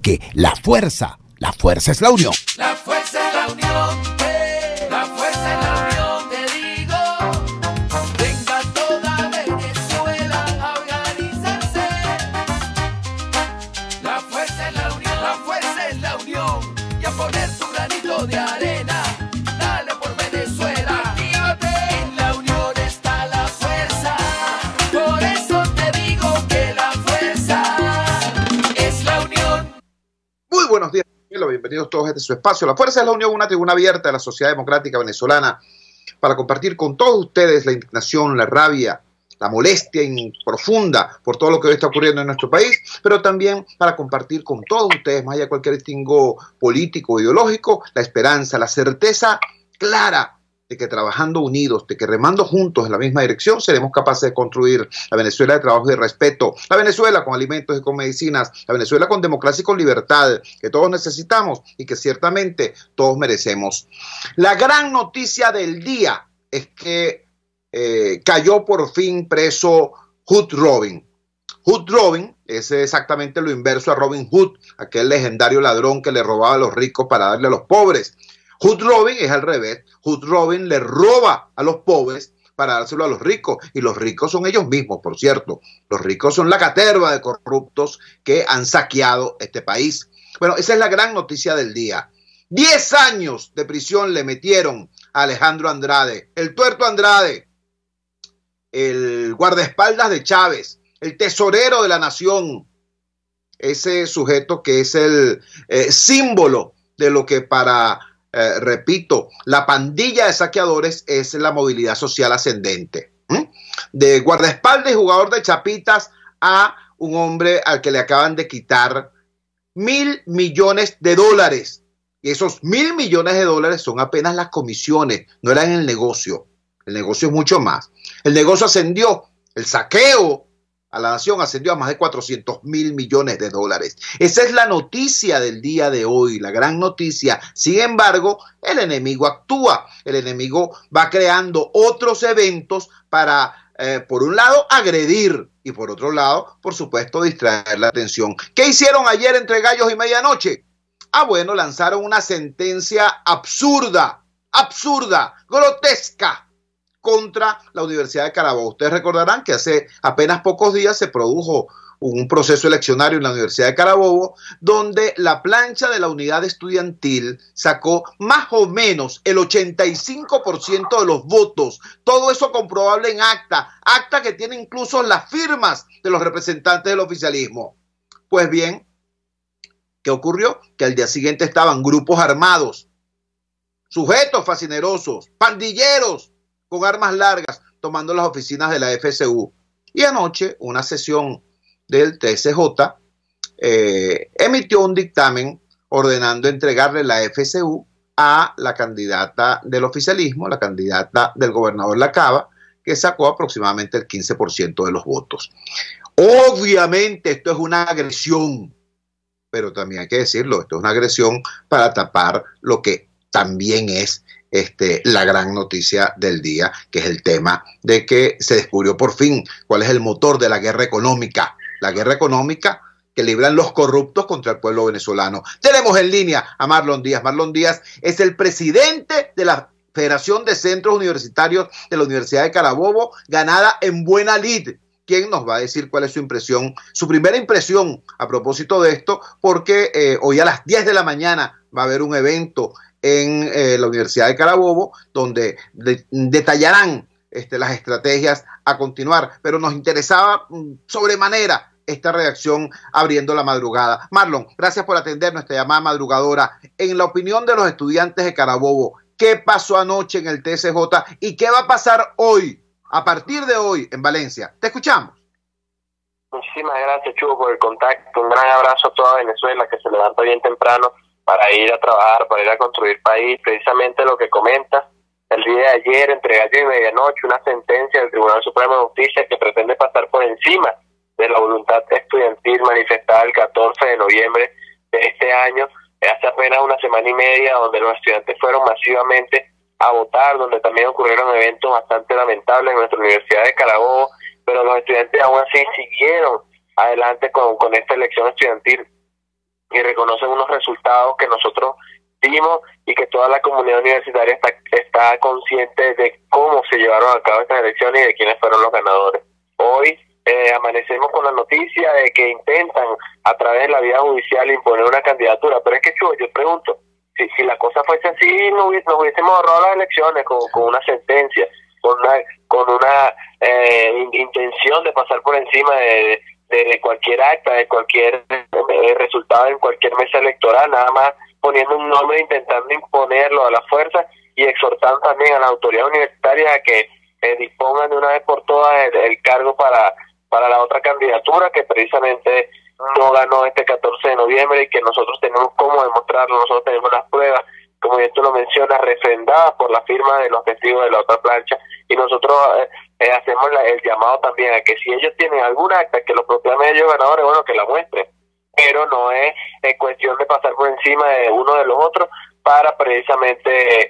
porque la fuerza es la unión. La fuerza es la unión, la fuerza es la unión, te digo. Venga toda Venezuela a organizarse. La fuerza es la unión, la fuerza es la unión. Y a poner tu granito de arena, dale por Venezuela. Actívate, en la unión está la fuerza. Por eso te digo que la fuerza es la unión. Muy buenos días. Bienvenidos todos a este su espacio. La Fuerza es la Unión, una tribuna abierta de la sociedad democrática venezolana para compartir con todos ustedes la indignación, la rabia, la molestia profunda por todo lo que hoy está ocurriendo en nuestro país, pero también para compartir con todos ustedes, más allá de cualquier distingo político o ideológico, la esperanza, la certeza clara de que trabajando unidos, de que remando juntos en la misma dirección, seremos capaces de construir la Venezuela de trabajo y de respeto, la Venezuela con alimentos y con medicinas, la Venezuela con democracia y con libertad, que todos necesitamos y que ciertamente todos merecemos. La gran noticia del día es que cayó por fin preso Hood Robin. Hood Robin es exactamente lo inverso a Robin Hood, aquel legendario ladrón que le robaba a los ricos para darle a los pobres. Hood Robin es al revés. Hood Robin le roba a los pobres para dárselo a los ricos. Y los ricos son ellos mismos, por cierto. Los ricos son la caterva de corruptos que han saqueado este país. Bueno, esa es la gran noticia del día. 10 años de prisión le metieron a Alejandro Andrade, el tuerto Andrade, el guardaespaldas de Chávez, el tesorero de la nación. Ese sujeto que es el símbolo de lo que repito, la pandilla de saqueadores es la movilidad social ascendente. De guardaespaldas y jugador de chapitas a un hombre al que le acaban de quitar $1.000 millones. Y esos $1.000 millones son apenas las comisiones, no eran el negocio. El negocio es mucho más. El negocio ascendió, el saqueo a la nación ascendió a más de $400.000 millones. Esa es la noticia del día de hoy, la gran noticia. Sin embargo, el enemigo actúa. El enemigo va creando otros eventos para, por un lado, agredir y por otro lado, por supuesto, distraer la atención. ¿Qué hicieron ayer entre gallos y medianoche? Bueno, lanzaron una sentencia absurda, grotesca, contra la Universidad de Carabobo. Ustedes recordarán que hace apenas pocos días se produjo un proceso eleccionario en la Universidad de Carabobo donde la plancha de la unidad estudiantil sacó más o menos el 85% de los votos. Todo eso comprobable en acta que tiene incluso las firmas de los representantes del oficialismo. Pues bien, ¿qué ocurrió? Que al día siguiente estaban grupos armados, sujetos fascinerosos, pandilleros, con armas largas, tomando las oficinas de la FCU. Y anoche, una sesión del TSJ emitió un dictamen ordenando entregarle la FCU a la candidata del oficialismo, la candidata del gobernador Lacaba, que sacó aproximadamente el 15% de los votos. Obviamente esto es una agresión, pero también hay que decirlo, esto es una agresión para tapar lo que también es la gran noticia del día, que es el tema de que se descubrió por fin cuál es el motor de la guerra económica que libran los corruptos contra el pueblo venezolano. Tenemos en línea a Marlon Díaz. Marlon Díaz es el presidente de la Federación de Centros Universitarios de la Universidad de Carabobo, ganada en buena lid. ¿Quién nos va a decir cuál es su impresión, su primera impresión a propósito de esto? Porque hoy a las 10 de la mañana va a haber un evento en la Universidad de Carabobo, donde detallarán las estrategias a continuar, pero nos interesaba sobremanera esta reacción abriendo la madrugada. Marlon, gracias por atender nuestra llamada madrugadora. En la opinión de los estudiantes de Carabobo, ¿qué pasó anoche en el TSJ y qué va a pasar hoy, a partir de hoy, en Valencia? Te escuchamos. Muchísimas gracias, Chugo, por el contacto. Un gran abrazo a toda Venezuela, que se levanta bien temprano para ir a trabajar, para ir a construir país. Precisamente lo que comenta el día de ayer, entre gallo y medianoche, una sentencia del Tribunal Supremo de Justicia que pretende pasar por encima de la voluntad estudiantil manifestada el 14 de noviembre de este año, hace apenas una semana y media, donde los estudiantes fueron masivamente a votar, donde también ocurrieron eventos bastante lamentables en nuestra Universidad de Carabobo, pero los estudiantes aún así siguieron adelante con esta elección estudiantil. Y conocen unos resultados que nosotros dimos y que toda la comunidad universitaria está consciente de cómo se llevaron a cabo estas elecciones y de quiénes fueron los ganadores. Hoy amanecemos con la noticia de que intentan a través de la vía judicial imponer una candidatura, pero es que yo pregunto, si la cosa fuese así, nos hubiésemos ahorrado las elecciones con una sentencia, con una intención de pasar por encima de cualquier acta, de cualquier resultado en cualquier mesa electoral, nada más poniendo un nombre, intentando imponerlo a la fuerza y exhortando también a las autoridades universitarias a que dispongan de una vez por todas el cargo para la otra candidatura que precisamente no ganó este 14 de noviembre y que nosotros tenemos cómo demostrarlo, nosotros tenemos las pruebas, como ya tú lo mencionas, refrendadas por la firma de los testigos de la otra plancha, y nosotros hacemos el llamado también a que si ellos tienen alguna acta que lo proclame ellos ganadores, bueno, que la muestren, pero no es cuestión de pasar por encima de uno de los otros para precisamente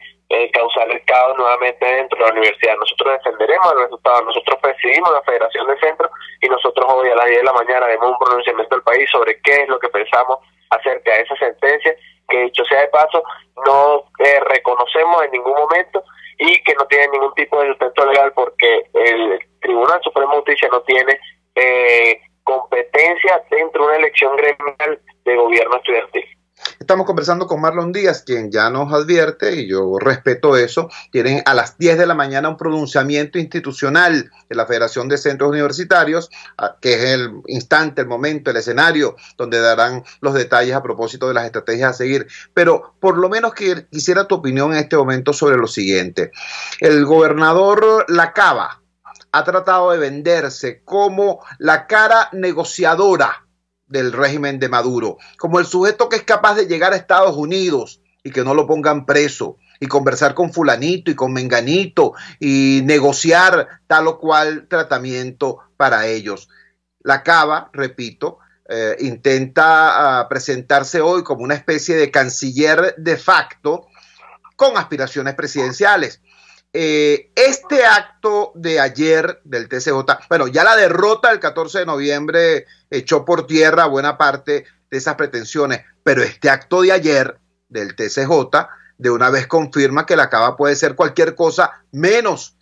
causar el caos nuevamente dentro de la universidad. Nosotros defenderemos el resultado, nosotros presidimos la Federación de Centros y nosotros hoy a las 10 de la mañana haremos un pronunciamiento del país sobre qué es lo que pensamos acerca de esa sentencia, que dicho sea de paso, no reconocemos en ningún momento y que no tiene ningún tipo de sustento legal porque el Tribunal Supremo de Justicia no tiene competencia dentro de una elección gremial de gobierno estudiantil. Estamos conversando con Marlon Díaz, quien ya nos advierte, y yo respeto eso, tienen a las 10 de la mañana un pronunciamiento institucional de la Federación de Centros Universitarios, que es el instante, el momento, el escenario, donde darán los detalles a propósito de las estrategias a seguir. Pero por lo menos quisiera tu opinión en este momento sobre lo siguiente. El gobernador Lacaba ha tratado de venderse como la cara negociadora del régimen de Maduro, como el sujeto que es capaz de llegar a Estados Unidos y que no lo pongan preso y conversar con fulanito y con menganito y negociar tal o cual tratamiento para ellos. Lacaba, repito, intenta presentarse hoy como una especie de canciller de facto con aspiraciones presidenciales. Este acto de ayer del TCJ, bueno, ya la derrota del 14 de noviembre echó por tierra buena parte de esas pretensiones, pero este acto de ayer del TCJ de una vez confirma que la cava puede ser cualquier cosa menos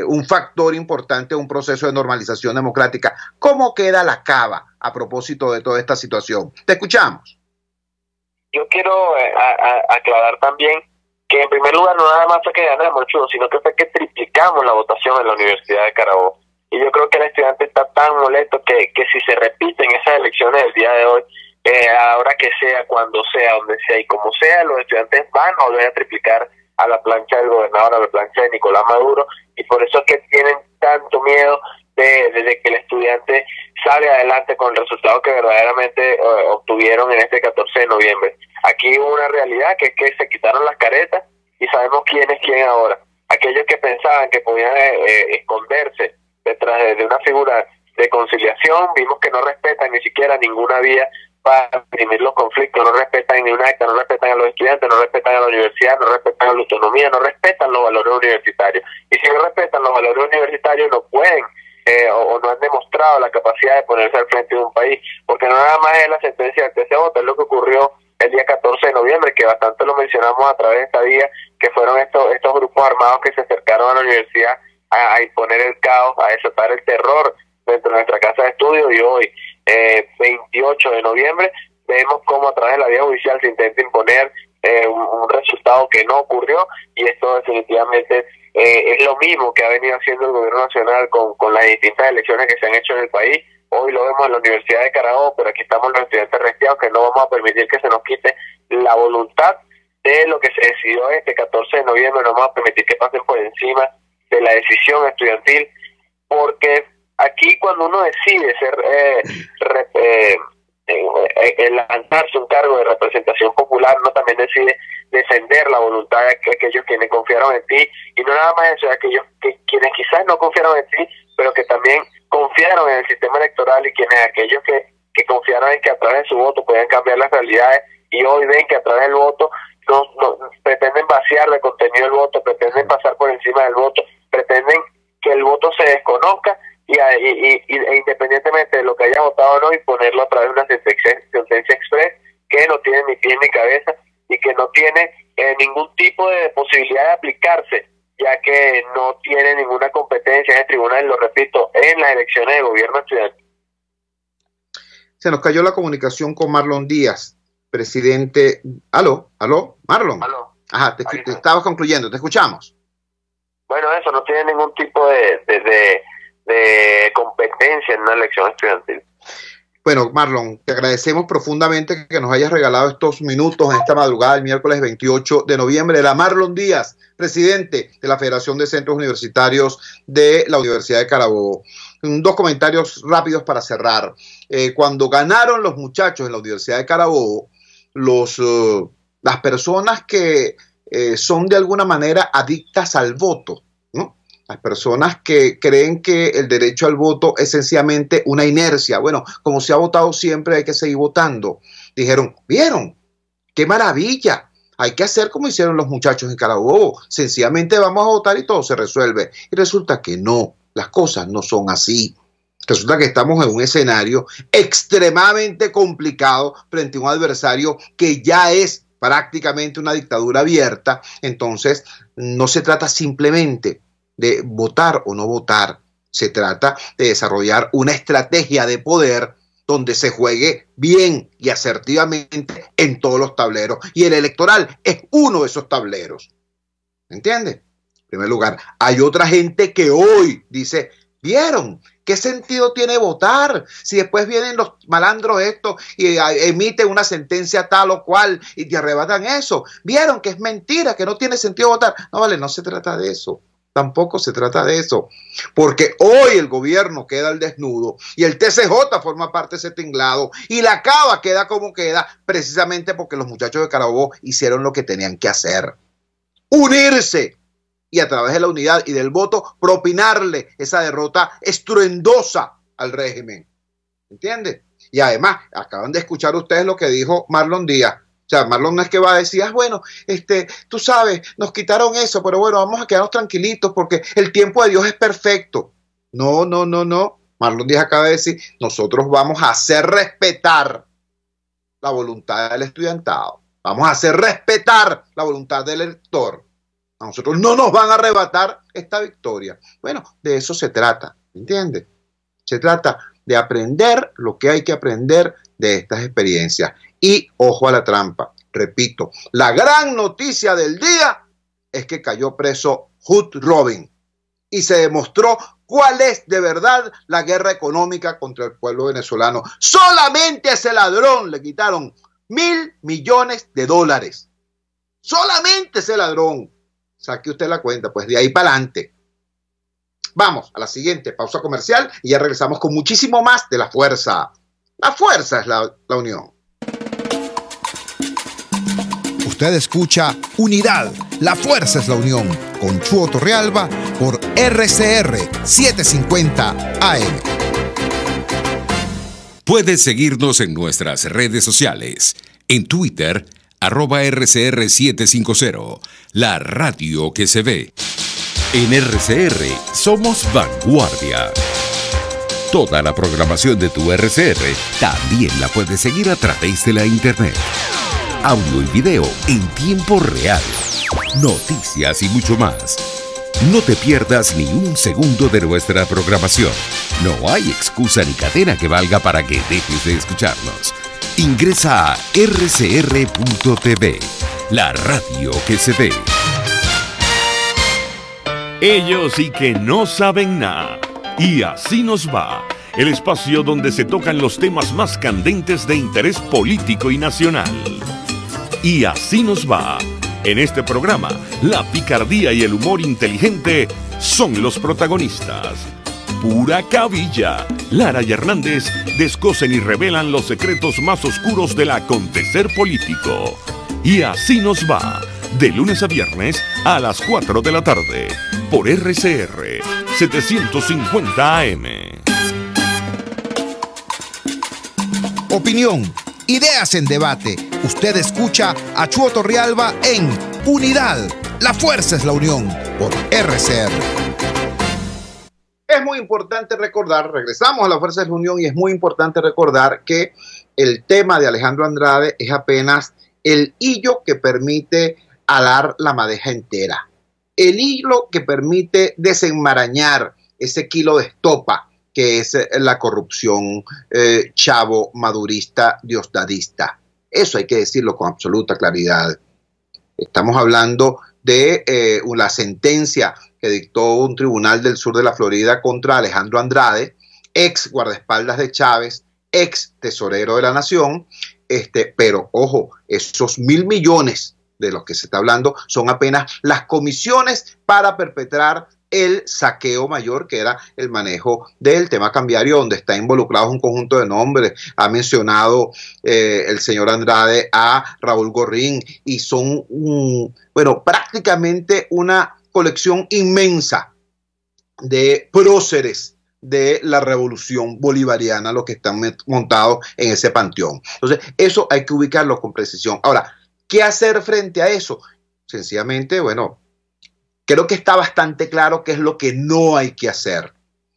un factor importante de un proceso de normalización democrática. ¿Cómo queda la cava a propósito de toda esta situación? Te escuchamos. Yo quiero aclarar también que en primer lugar no nada más fue que ganamos, sino que fue que triplicamos la votación en la Universidad de Carabobo. Y yo creo que el estudiante está tan molesto que si se repiten esas elecciones del día de hoy, ahora que sea, cuando sea, donde sea y como sea, los estudiantes van a volver a triplicar a la plancha del gobernador, a la plancha de Nicolás Maduro, y por eso es que tienen tanto miedo de que el estudiante salga adelante con el resultado que verdaderamente obtuvieron en este 14 de noviembre. Aquí hubo una realidad que es que se quitaron las caretas y sabemos quién es quién ahora. Aquellos que pensaban que podían esconderse detrás de una figura de conciliación, vimos que no respetan ni siquiera ninguna vía para dirimir los conflictos, no respetan ni un acta, no respetan a los estudiantes, no respetan a la universidad, no respetan a la autonomía, no respetan los valores universitarios. Y si no respetan los valores universitarios, no pueden o no han demostrado la capacidad de ponerse al frente de un país, porque no nada más es la sentencia del TCJ, es lo que ocurrió el día 14 de noviembre, que bastante lo mencionamos a través de esta vía, que fueron estos grupos armados que se acercaron a la universidad a imponer el caos, a desatar el terror dentro de nuestra casa de estudio, y hoy, 28 de noviembre, vemos cómo a través de la vía judicial se intenta imponer un resultado que no ocurrió, y esto definitivamente es lo mismo que ha venido haciendo el gobierno nacional con las distintas elecciones que se han hecho en el país. Hoy lo vemos en la Universidad de Carabobo, pero aquí estamos los estudiantes restiados, que no vamos a permitir que se nos quite la voluntad de lo que se decidió este 14 de noviembre, no vamos a permitir que pasen por encima de la decisión estudiantil, porque aquí cuando uno decide lanzarse un cargo de representación popular, uno también decide defender la voluntad de aquellos quienes confiaron en ti, y no nada más eso, de aquellos quienes quizás no confiaron en ti, pero que también confiaron en el sistema electoral, y aquellos que confiaron en que a través de su voto podían cambiar las realidades, y hoy ven que a través del voto no pretenden vaciar de contenido el voto, pretenden pasar por encima del voto, pretenden que el voto se desconozca e independientemente de lo que haya votado o no, y ponerlo a través de una sentencia express que no tiene pie ni cabeza y que no tiene ningún tipo de posibilidad de aplicarse, ya que no tiene ninguna competencia en el tribunal, lo repito, en las elecciones de gobierno estudiantil. Se nos cayó la comunicación con Marlon Díaz, presidente. ¿Aló? ¿Marlon? ¿Aló? Ajá, te estabas concluyendo, te escuchamos. Bueno, eso no tiene ningún tipo de competencia en una elección estudiantil. Bueno, Marlon, te agradecemos profundamente que nos hayas regalado estos minutos en esta madrugada del miércoles 28 de noviembre. Era Marlon Díaz, presidente de la Federación de Centros Universitarios de la Universidad de Carabobo. Dos comentarios rápidos para cerrar. Cuando ganaron los muchachos en la Universidad de Carabobo, las personas que son de alguna manera adictas al voto, ¿no? Las personas que creen que el derecho al voto es sencillamente una inercia. Bueno, como se ha votado siempre, hay que seguir votando. Dijeron, ¿vieron? ¡Qué maravilla! Hay que hacer como hicieron los muchachos en Carabobo. Sencillamente vamos a votar y todo se resuelve. Y resulta que no, las cosas no son así. Resulta que estamos en un escenario extremadamente complicado frente a un adversario que ya es prácticamente una dictadura abierta. Entonces, no se trata simplemente de votar o no votar. Se trata de desarrollar una estrategia de poder donde se juegue bien y asertivamente en todos los tableros. Y el electoral es uno de esos tableros. ¿Entiendes? En primer lugar, hay otra gente que hoy dice, ¿vieron? ¿Qué sentido tiene votar? Si después vienen los malandros estos y emiten una sentencia tal o cual y te arrebatan eso. ¿Vieron que es mentira, que no tiene sentido votar? No, vale, no se trata de eso. Tampoco se trata de eso. Porque hoy el gobierno queda al desnudo y el TCJ forma parte de ese tinglado y la Cava queda como queda precisamente porque los muchachos de Carabobo hicieron lo que tenían que hacer. Unirse. Y a través de la unidad y del voto propinarle esa derrota estruendosa al régimen. ¿Entiendes? Y además, acaban de escuchar ustedes lo que dijo Marlon Díaz. O sea, Marlon no es que va a decir, bueno, tú sabes, nos quitaron eso, pero bueno, vamos a quedarnos tranquilitos porque el tiempo de Dios es perfecto. No. Marlon Díaz acaba de decir, nosotros vamos a hacer respetar la voluntad del estudiantado. Vamos a hacer respetar la voluntad del elector. A nosotros no nos van a arrebatar esta victoria. Bueno, de eso se trata, ¿entiendes? Se trata de aprender lo que hay que aprender de estas experiencias. Y ojo a la trampa, repito, la gran noticia del día es que cayó preso Hud Robin y se demostró cuál es de verdad la guerra económica contra el pueblo venezolano. Solamente a ese ladrón le quitaron $1.000 millones. Solamente ese ladrón. Saque usted la cuenta, pues de ahí para adelante. Vamos a la siguiente pausa comercial y ya regresamos con muchísimo más de La Fuerza. La fuerza es la unión. Usted escucha Unidad, la fuerza es la unión, con Chuo Torrealba por RCR 750 AM. Puedes seguirnos en nuestras redes sociales. En Twitter, @RCR750, la radio que se ve. En RCR somos vanguardia. Toda la programación de tu RCR también la puedes seguir a través de la internet. Audio y video en tiempo real. Noticias y mucho más. No te pierdas ni un segundo de nuestra programación. No hay excusa ni cadena que valga para que dejes de escucharnos. Ingresa a rcr.tv, la radio que se ve. Ellos sí que no saben nada. Y así nos va. El espacio donde se tocan los temas más candentes de interés político y nacional. Y así nos va. En este programa, la picardía y el humor inteligente son los protagonistas. Pura cabilla. Lara y Hernández descosen y revelan los secretos más oscuros del acontecer político. Y así nos va. De lunes a viernes a las 4 de la tarde. Por RCR 750 AM. Opinión, ideas en debate. Usted escucha a Chuo Torrealba en Unidad, la fuerza es la unión, por RCR. Es muy importante recordar, regresamos a La Fuerza es la Unión, y es muy importante recordar que el tema de Alejandro Andrade es apenas el hillo que permite alar la madeja entera, el hilo que permite desenmarañar ese kilo de estopa que es la corrupción chavo madurista diosdadista. Eso hay que decirlo con absoluta claridad. Estamos hablando de la sentencia que dictó un tribunal del sur de la Florida contra Alejandro Andrade, ex guardaespaldas de Chávez, ex tesorero de la nación, pero ojo, esos 1.000 millones de los que se está hablando son apenas las comisiones para perpetrar el saqueo mayor, que era el manejo del tema cambiario, donde está involucrado un conjunto de nombres. Ha mencionado el señor Andrade a Raúl Gorrín, y son, prácticamente una colección inmensa de próceres de la revolución bolivariana, los que están montados en ese panteón. Entonces, eso hay que ubicarlo con precisión. Ahora, ¿qué hacer frente a eso? Sencillamente, creo que está bastante claro qué es lo que no hay que hacer.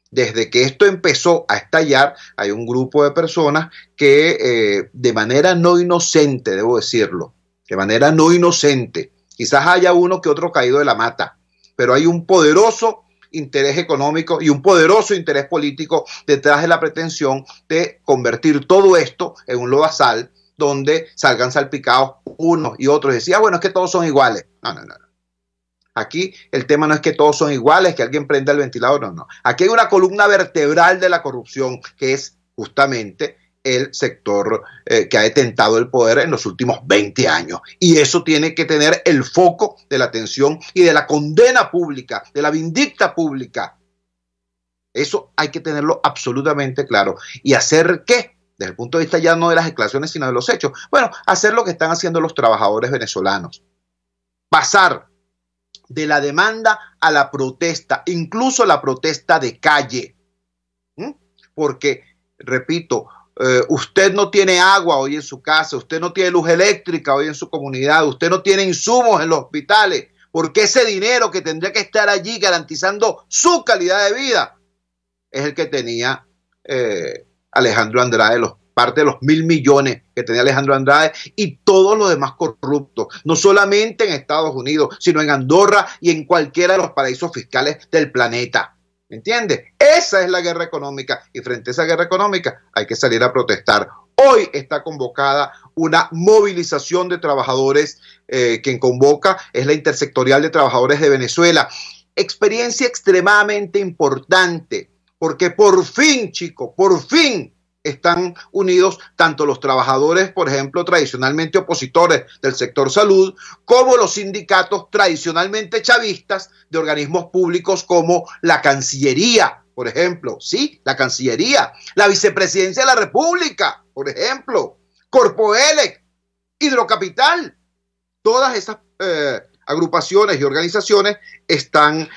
Desde que esto empezó a estallar, hay un grupo de personas que de manera no inocente, debo decirlo, de manera no inocente, quizás haya uno que otro caído de la mata, pero hay un poderoso interés económico y un poderoso interés político detrás de la pretensión de convertir todo esto en un lodazal donde salgan salpicados unos y otros. Decía, es que todos son iguales. No. Aquí el tema no es que todos son iguales, que alguien prenda el ventilador, no. Aquí hay una columna vertebral de la corrupción, que es justamente el sector que ha detentado el poder en los últimos 20 años. Y eso tiene que tener el foco de la atención y de la condena pública, de la vindicta pública. Eso hay que tenerlo absolutamente claro. ¿Y hacer qué? Desde el punto de vista ya no de las declaraciones, sino de los hechos. Hacer lo que están haciendo los trabajadores venezolanos. Pasar de la demanda a la protesta, incluso la protesta de calle. Porque, repito, usted no tiene agua hoy en su casa, usted no tiene luz eléctrica hoy en su comunidad, usted no tiene insumos en los hospitales, porque ese dinero que tendría que estar allí garantizando su calidad de vida es el que tenía Alejandro Andrade, parte de los 1.000 millones que tenía Alejandro Andrade y todos los demás corruptos, no solamente en Estados Unidos, sino en Andorra y en cualquiera de los paraísos fiscales del planeta. ¿Me entiendes? Esa es la guerra económica, y frente a esa guerra económica hay que salir a protestar. Hoy está convocada una movilización de trabajadores, quien convoca es la Intersectorial de Trabajadores de Venezuela. Experiencia extremadamente importante, porque por fin, chicos, por fin están unidos tanto los trabajadores, por ejemplo, tradicionalmente opositores del sector salud, como los sindicatos tradicionalmente chavistas de organismos públicos como la Cancillería, por ejemplo, sí, la Cancillería, la Vicepresidencia de la República, por ejemplo, Corpoelec, Hidrocapital. Todas esas agrupaciones y organizaciones están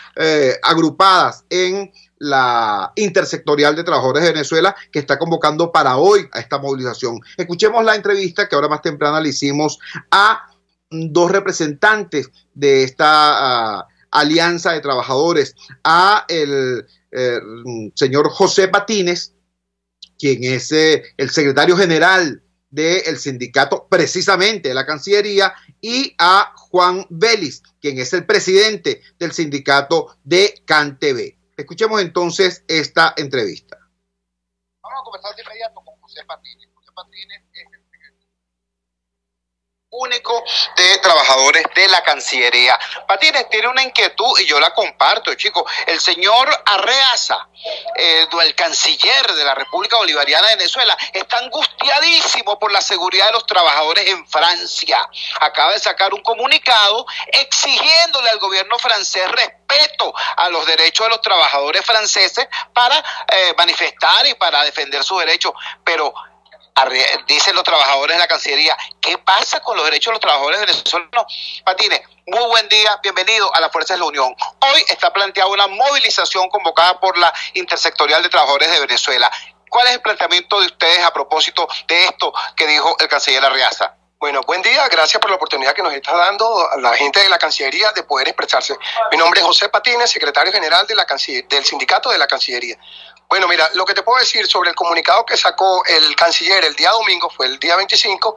agrupadas en la Intersectorial de Trabajadores de Venezuela, que está convocando para hoy a esta movilización. Escuchemos la entrevista que ahora más temprana le hicimos a dos representantes de esta alianza de trabajadores, a el señor José Patines, quien es el secretario general del sindicato precisamente de la Cancillería, y a Juan Vélez, quien es el presidente del sindicato de CanTV. Escuchemos entonces esta entrevista. Vamos a conversar de inmediato con José Patines. José Patines es el secretario único de trabajadores de la Cancillería. Patines tiene una inquietud y yo la comparto, chicos. El señor Arreaza, el canciller de la República Bolivariana de Venezuela, está angustiadísimo por la seguridad de los trabajadores en Francia. Acaba de sacar un comunicado exigiéndole al gobierno francés respeto a los derechos de los trabajadores franceses para manifestar y para defender sus derechos. Pero dicen los trabajadores de la Cancillería, ¿qué pasa con los derechos de los trabajadores venezolanos? Patines, muy buen día, bienvenido a la Fuerza de la Unión. Hoy está planteada una movilización convocada por la Intersectorial de Trabajadores de Venezuela. ¿Cuál es el planteamiento de ustedes a propósito de esto que dijo el canciller Arreaza? Bueno, buen día, gracias por la oportunidad que nos está dando a la gente de la Cancillería de poder expresarse. Mi nombre es José Patines, secretario general de del sindicato de la Cancillería. Bueno, mira, lo que te puedo decir sobre el comunicado que sacó el canciller el día domingo, fue el día 25,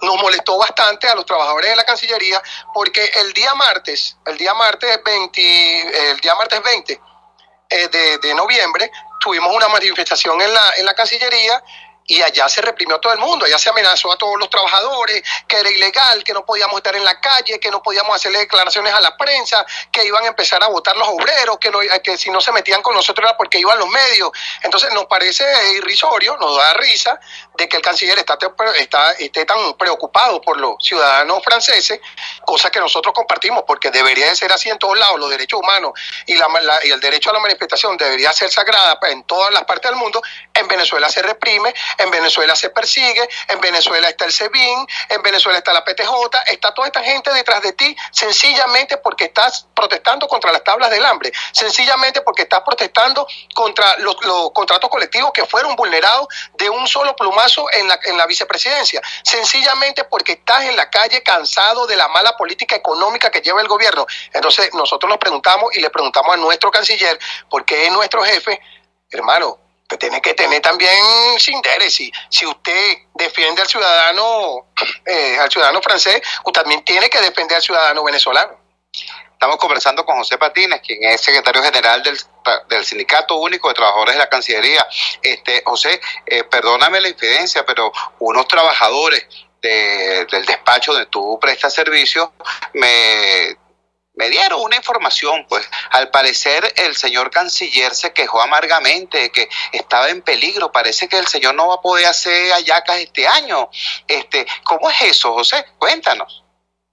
nos molestó bastante a los trabajadores de la Cancillería, porque el día martes 20 de noviembre, tuvimos una manifestación en la Cancillería, y allá se reprimió a todo el mundo, allá se amenazó a todos los trabajadores, que era ilegal, que no podíamos estar en la calle, que no podíamos hacerle declaraciones a la prensa, que iban a empezar a votar los obreros, que si no se metían con nosotros era porque iban los medios. Entonces nos parece irrisorio, nos da risa de que el canciller esté tan preocupado por los ciudadanos franceses, cosa que nosotros compartimos, porque debería de ser así en todos lados. Los derechos humanos y el derecho a la manifestación debería ser sagrada en todas las partes del mundo. En Venezuela se reprime, en Venezuela se persigue, en Venezuela está el SEBIN, en Venezuela está la PTJ, está toda esta gente detrás de ti, sencillamente porque estás protestando contra las tablas del hambre, sencillamente porque estás protestando contra los contratos colectivos que fueron vulnerados de un solo plumazo en la vicepresidencia, sencillamente porque estás en la calle cansado de la mala política económica que lleva el gobierno. Entonces nosotros nos preguntamos y le preguntamos a nuestro canciller, porque es nuestro jefe, hermano, que tiene que tener también interés. Si usted defiende al ciudadano francés, usted también tiene que defender al ciudadano venezolano. Estamos conversando con José Patines, quien es secretario general del Sindicato Único de Trabajadores de la Cancillería. José, perdóname la infidencia, pero unos trabajadores del despacho donde tú prestas servicio me dieron una información, pues al parecer el señor canciller se quejó amargamente de que estaba en peligro. Parece que el señor no va a poder hacer hallacas este año. ¿Cómo es eso, José? Cuéntanos.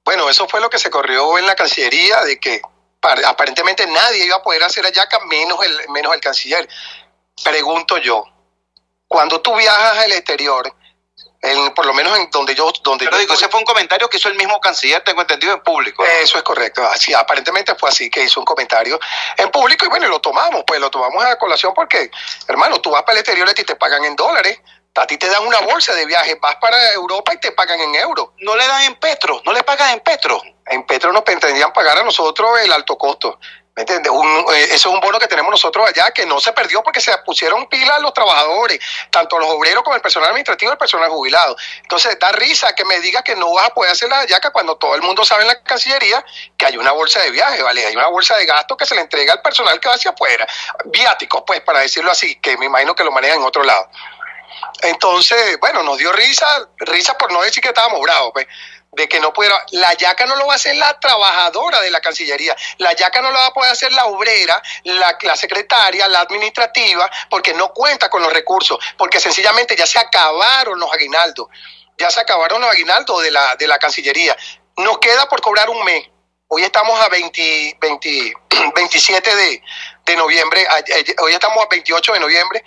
Bueno, eso fue lo que se corrió en la Cancillería, de que aparentemente nadie iba a poder hacer hallacas menos el canciller. Pregunto yo, cuando tú viajas al exterior, por lo menos en donde yo digo, ese fue un comentario que hizo el mismo canciller, tengo entendido, en público, ¿no? Eso es correcto, así aparentemente fue así, que hizo un comentario en público, y bueno, lo tomamos a colación, porque, hermano, tú vas para el exterior y te pagan en dólares, a ti te dan una bolsa de viaje, vas para Europa y te pagan en euros. No le dan en petro, no le pagan en petro. En petro nos pretendían pagar a nosotros el alto costo. ¿Me entiendes? Eso es un bono que tenemos nosotros allá, que no se perdió porque se pusieron pilas los trabajadores, tanto los obreros como el personal administrativo y el personal jubilado. Entonces da risa que me digas que no vas a poder hacer la hallaca cuando todo el mundo sabe en la Cancillería que hay una bolsa de viaje, ¿vale? Hay una bolsa de gasto que se le entrega al personal que va hacia afuera. Viáticos, pues, para decirlo así, que me imagino que lo manejan en otro lado. Entonces, bueno, nos dio risa por no decir que estábamos bravos, pues, de que no pudiera. La hallaca no lo va a hacer la trabajadora de la Cancillería, la hallaca no lo va a poder hacer la obrera, la secretaria, la administrativa, porque no cuenta con los recursos, porque sencillamente ya se acabaron los aguinaldos, de la Cancillería. Nos queda por cobrar un mes. Hoy estamos a 27 de noviembre, hoy estamos a 28 de noviembre,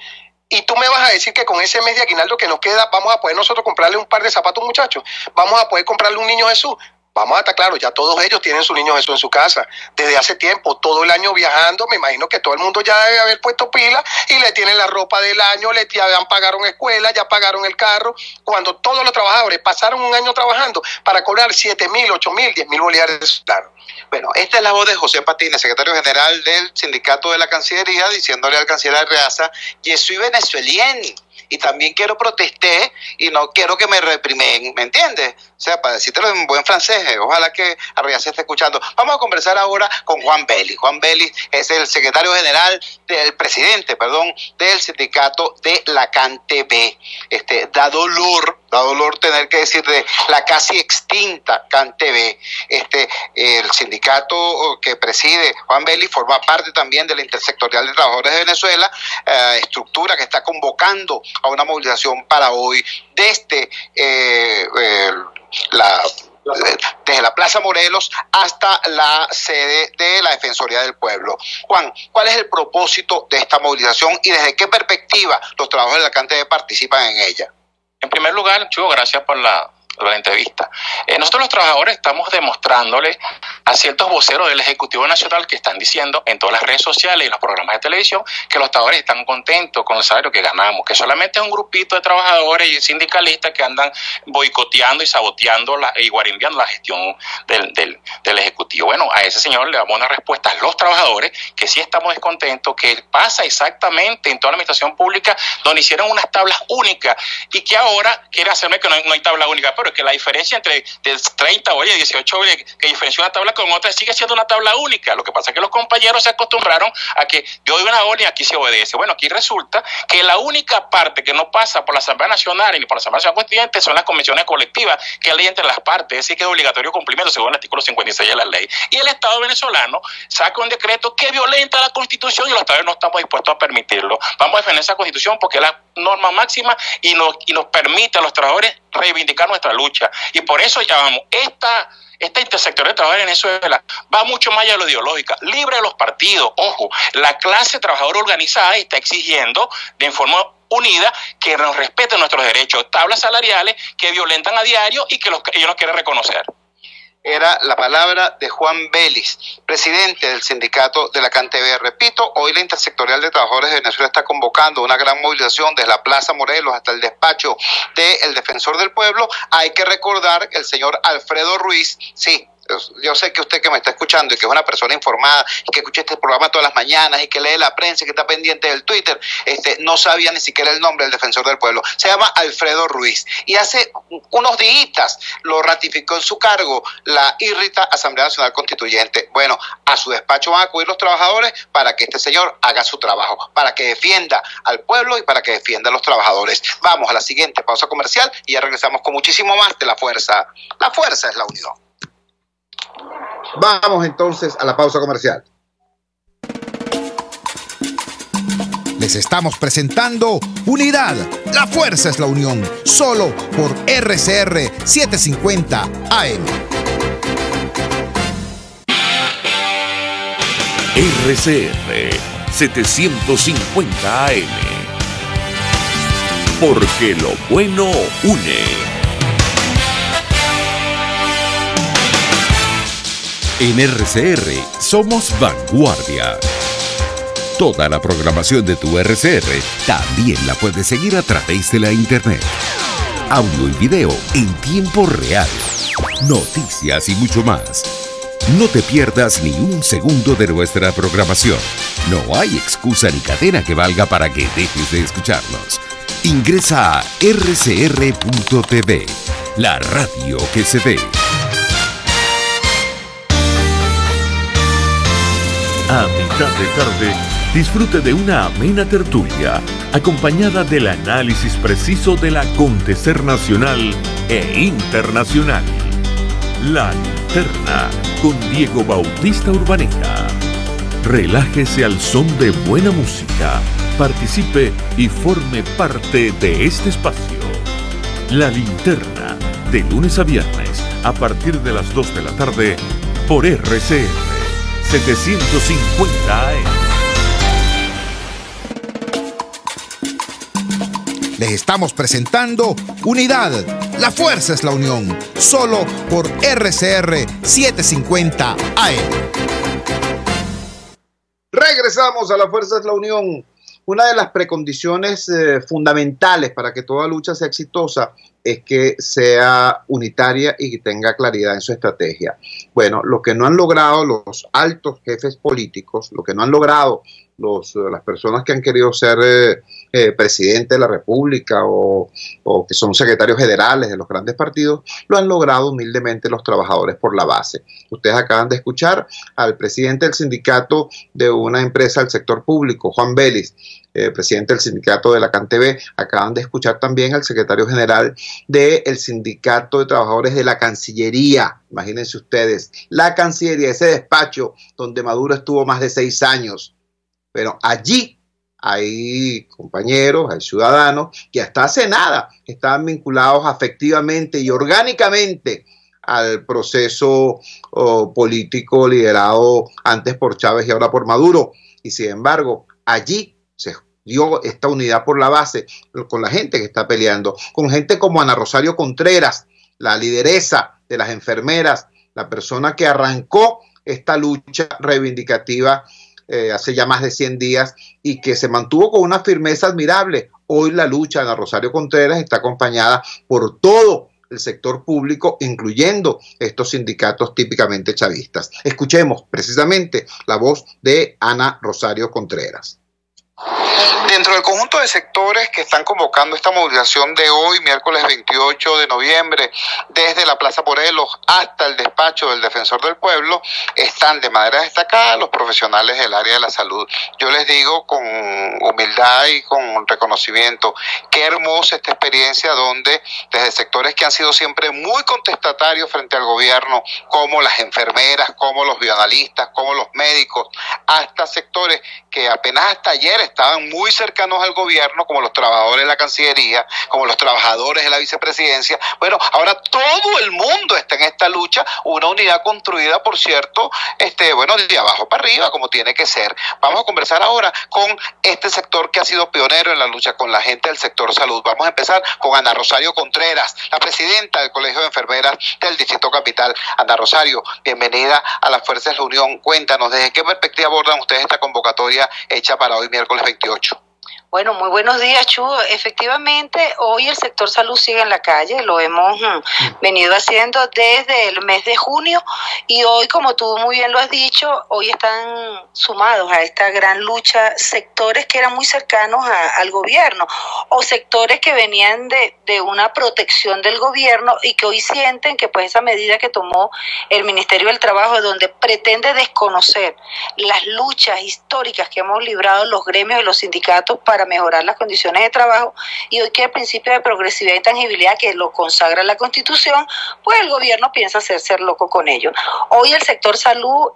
y tú me vas a decir que con ese mes de aguinaldo que nos queda vamos a poder nosotros comprarle un par de zapatos, muchachos, vamos a poder comprarle un niño Jesús. Vamos a estar claros, ya todos ellos tienen su niño Jesús en su casa, desde hace tiempo, todo el año viajando. Me imagino que todo el mundo ya debe haber puesto pila y le tienen la ropa del año, ya pagaron escuela, ya pagaron el carro. Cuando todos los trabajadores pasaron un año trabajando para cobrar 7.000, 8.000, 10.000 bolívares, claro. Bueno, esta es la voz de José Patines, secretario general del Sindicato de la Cancillería, diciéndole al canciller Arreaza: yo soy venezuelano y también quiero protestar y no quiero que me reprimen, ¿me entiendes? O sea, para decírtelo en buen francés, ojalá que Arreaza esté escuchando. Vamos a conversar ahora con Juan Vélez. Juan Vélez es el secretario general, presidente del sindicato de la CanTV. Da dolor tener que decir de la casi extinta CanTV. El sindicato que preside Juan Vélez forma parte también de la Intersectorial de Trabajadores de Venezuela, estructura que está convocando a una movilización para hoy desde desde la Plaza Morelos hasta la sede de la Defensoría del Pueblo. Juan, ¿cuál es el propósito de esta movilización y desde qué perspectiva los trabajadores de la CanTV participan en ella? En primer lugar, Chugo, gracias por la entrevista. Nosotros los trabajadores estamos demostrándole a ciertos voceros del Ejecutivo Nacional que están diciendo en todas las redes sociales y en los programas de televisión que los trabajadores están contentos con el salario que ganamos, que solamente es un grupito de trabajadores y sindicalistas que andan boicoteando y saboteando y guarimbiando la gestión del Ejecutivo. Bueno, a ese señor le damos una respuesta a los trabajadores que sí estamos descontentos, que pasa exactamente en toda la administración pública donde hicieron unas tablas únicas y que ahora quiere hacerme que no hay tabla única, pero es que la diferencia entre 30 horas y 18 horas que diferencia una tabla con otra sigue siendo una tabla única. Lo que pasa es que los compañeros se acostumbraron a que yo doy una orden y aquí se obedece. Bueno, aquí resulta que la única parte que no pasa por la Asamblea Nacional ni por la Asamblea Nacional Constituyente son las convenciones colectivas, que es ley entre las partes, es decir, que es obligatorio cumplimiento según el artículo 56 de la ley. Y el Estado venezolano saca un decreto que violenta la Constitución y los estados no estamos dispuestos a permitirlo. Vamos a defender esa Constitución porque es la norma máxima y nos permite a los trabajadores reivindicar nuestra lucha. Y por eso llamamos esta intersectorial de trabajadores en Venezuela va mucho más allá de lo ideológica, libre de los partidos. Ojo, la clase trabajadora organizada está exigiendo de forma unida que nos respeten nuestros derechos, tablas salariales que violentan a diario y que ellos no quieren reconocer. Era la palabra de Juan Vélez, presidente del sindicato de la CanTV. Repito, hoy la Intersectorial de Trabajadores de Venezuela está convocando una gran movilización desde la Plaza Morelos hasta el despacho del Defensor del Pueblo. Hay que recordar que el señor Alfredo Ruiz, sí, yo sé que usted que me está escuchando y que es una persona informada y que escucha este programa todas las mañanas y que lee la prensa y que está pendiente del Twitter, no sabía ni siquiera el nombre del Defensor del Pueblo. Se llama Alfredo Ruiz y hace unos días lo ratificó en su cargo la irrita Asamblea Nacional Constituyente. Bueno, a su despacho van a acudir los trabajadores para que este señor haga su trabajo, para que defienda al pueblo y para que defienda a los trabajadores. Vamos a la siguiente pausa comercial y ya regresamos con muchísimo más de La Fuerza. La fuerza es la unión. Vamos entonces a la pausa comercial. Les estamos presentando Unidad, la fuerza es la unión, solo por RCR 750 AM. RCR 750 AM. Porque lo bueno une. En RCR somos vanguardia. Toda la programación de tu RCR también la puedes seguir a través de la internet. Audio y video en tiempo real. Noticias y mucho más. No te pierdas ni un segundo de nuestra programación. No hay excusa ni cadena que valga para que dejes de escucharnos. Ingresa a rcr.tv, la radio que se ve. A mitad de tarde, disfrute de una amena tertulia, acompañada del análisis preciso del acontecer nacional e internacional. La Linterna, con Diego Bautista Urbaneta. Relájese al son de buena música, participe y forme parte de este espacio. La Linterna, de lunes a viernes, a partir de las 2 de la tarde, por RCR 750 AM. Les estamos presentando Unidad, la fuerza es la unión, solo por RCR 750 AM. Regresamos a La Fuerza es la Unión. Una de las precondiciones fundamentales para que toda lucha sea exitosa es que sea unitaria y que tenga claridad en su estrategia. Bueno, lo que no han logrado los altos jefes políticos, lo que no han logrado las personas que han querido ser presidente de la República o que son secretarios generales de los grandes partidos, lo han logrado humildemente los trabajadores por la base. Ustedes acaban de escuchar al presidente del sindicato de una empresa del sector público, Juan Vélez, presidente del sindicato de la CanTV. Acaban de escuchar también al secretario general del sindicato de trabajadores de la Cancillería. Imagínense ustedes, la Cancillería, ese despacho donde Maduro estuvo más de 6 años. Pero allí hay compañeros, hay ciudadanos que hasta hace nada estaban vinculados afectivamente y orgánicamente al proceso político liderado antes por Chávez y ahora por Maduro. Y sin embargo, allí se dio esta unidad por la base con la gente que está peleando, con gente como Ana Rosario Contreras, la lideresa de las enfermeras la persona que arrancó esta lucha reivindicativa hace ya más de 100 días y que se mantuvo con una firmeza admirable. Hoy la lucha de Ana Rosario Contreras está acompañada por todo el sector público, incluyendo estos sindicatos típicamente chavistas. Escuchemos precisamente la voz de Ana Rosario Contreras. Dentro del conjunto de sectores que están convocando esta movilización de hoy, miércoles 28 de noviembre, desde la Plaza Morelos hasta el despacho del Defensor del Pueblo, están de manera destacada los profesionales del área de la salud. Yo les digo con humildad y con reconocimiento, qué hermosa esta experiencia donde desde sectores que han sido siempre muy contestatarios frente al gobierno, como las enfermeras, como los bioanalistas, como los médicos, hasta sectores que apenas hasta ayer estaban muy cercanos al gobierno, como los trabajadores de la Cancillería, como los trabajadores de la Vicepresidencia. Bueno, ahora todo el mundo está en esta lucha, una unidad construida, por cierto, de abajo para arriba, como tiene que ser. Vamos a conversar ahora con este sector que ha sido pionero en la lucha, con la gente del sector salud. Vamos a empezar con Ana Rosario Contreras, la presidenta del Colegio de Enfermeras del Distrito Capital. Ana Rosario, bienvenida a las Fuerzas de la Unión. Cuéntanos, ¿desde qué perspectiva abordan ustedes esta convocatoria hecha para hoy, miércoles 28? Bueno, muy buenos días, Chu. Efectivamente, hoy el sector salud sigue en la calle, lo hemos venido haciendo desde el mes de junio y hoy, como tú muy bien lo has dicho, hoy están sumados a esta gran lucha sectores que eran muy cercanos al gobierno o sectores que venían de una protección del gobierno y que hoy sienten que pues esa medida que tomó el Ministerio del Trabajo, donde pretende desconocer las luchas históricas que hemos librado los gremios y los sindicatos para mejorar las condiciones de trabajo, y hoy que el principio de progresividad y tangibilidad que lo consagra la Constitución, pues el gobierno piensa hacerse loco con ello. Hoy el sector salud,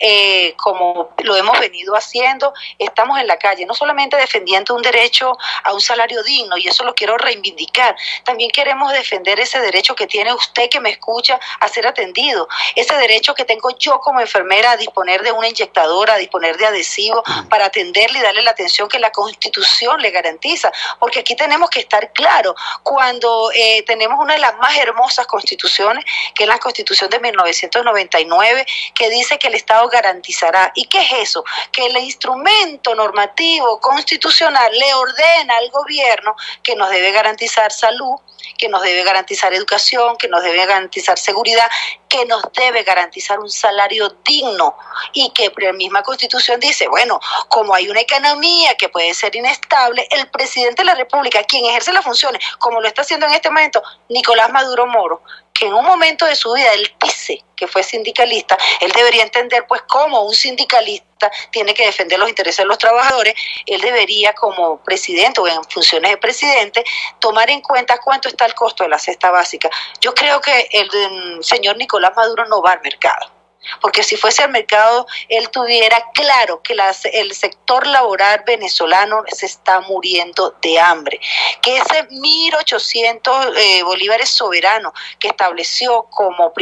como lo hemos venido haciendo, estamos en la calle, no solamente defendiendo un derecho a un salario digno, y eso lo quiero reivindicar, también queremos defender ese derecho que tiene usted que me escucha a ser atendido, ese derecho que tengo yo como enfermera a disponer de una inyectadora, a disponer de adhesivo para atenderle y darle la atención que la Constitución le garantiza, porque aquí tenemos que estar claros, cuando tenemos una de las más hermosas constituciones, que es la Constitución de 1999, que dice que el Estado garantizará. ¿Y qué es eso? Que el instrumento normativo constitucional le ordena al gobierno que nos debe garantizar salud, que nos debe garantizar educación, que nos debe garantizar seguridad, que nos debe garantizar un salario digno, y que la misma Constitución dice, bueno, como hay una economía que puede ser inestable, el presidente de la República, quien ejerce las funciones, como lo está haciendo en este momento Nicolás Maduro Moro, que en un momento de su vida él dice que fue sindicalista, él debería entender pues cómo un sindicalista tiene que defender los intereses de los trabajadores, él debería como presidente o en funciones de presidente tomar en cuenta cuánto está el costo de la cesta básica. Yo creo que el señor Nicolás Maduro no va al mercado, porque si fuese al mercado, él tuviera claro que el sector laboral venezolano se está muriendo de hambre, que ese 1.800 bolívares soberanos que estableció como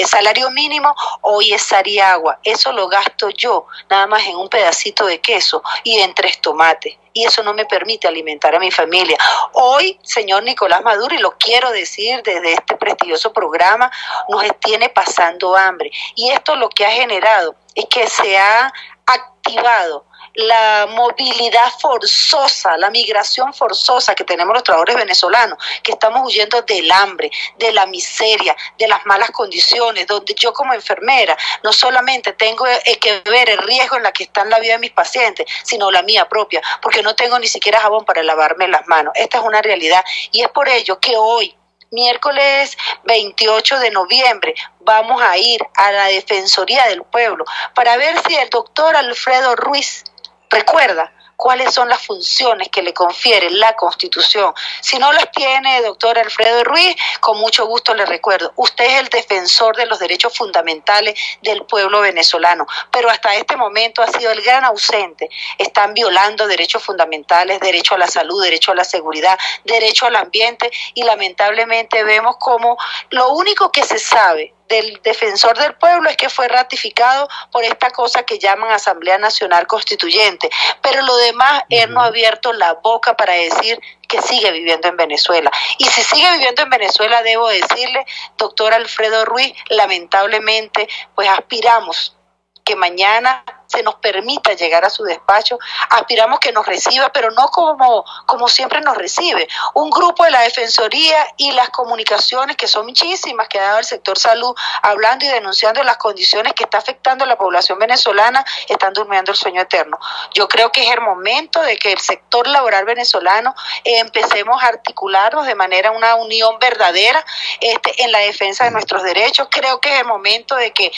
salario mínimo, hoy es Sariagua. Eso lo gasto yo, nada más en un pedacito de queso y en 3 tomates. Y eso no me permite alimentar a mi familia. Hoy, señor Nicolás Maduro, y lo quiero decir desde este prestigioso programa, nos tiene pasando hambre. Y esto lo que ha generado es que se ha activado la movilidad forzosa, la migración forzosa que tenemos los trabajadores venezolanos, que estamos huyendo del hambre, de la miseria, de las malas condiciones, donde yo como enfermera no solamente tengo que ver el riesgo en la que está en la vida de mis pacientes, sino la mía propia, porque no tengo ni siquiera jabón para lavarme las manos. Esta es una realidad, y es por ello que hoy, miércoles 28 de noviembre, vamos a ir a la Defensoría del Pueblo para ver si el doctor Alfredo Ruiz recuerda cuáles son las funciones que le confiere la Constitución. Si no las tiene, doctor Alfredo Ruiz, con mucho gusto le recuerdo, usted es el defensor de los derechos fundamentales del pueblo venezolano, pero hasta este momento ha sido el gran ausente. Están violando derechos fundamentales, derecho a la salud, derecho a la seguridad, derecho al ambiente, y lamentablemente vemos como lo único que se sabe del defensor del pueblo es que fue ratificado por esta cosa que llaman Asamblea Nacional Constituyente, pero lo demás, él no ha abierto la boca para decir que sigue viviendo en Venezuela. Y si sigue viviendo en Venezuela, debo decirle, doctor Alfredo Ruiz, lamentablemente, pues aspiramos que mañana se nos permita llegar a su despacho, aspiramos que nos reciba, pero no como siempre nos recibe. Un grupo de la Defensoría y las comunicaciones, que son muchísimas, que ha dado el sector salud, hablando y denunciando las condiciones que está afectando a la población venezolana, están durmiendo el sueño eterno. Yo creo que es el momento de que el sector laboral venezolano empecemos a articularnos de manera una unión verdadera en la defensa de nuestros derechos. Creo que es el momento de que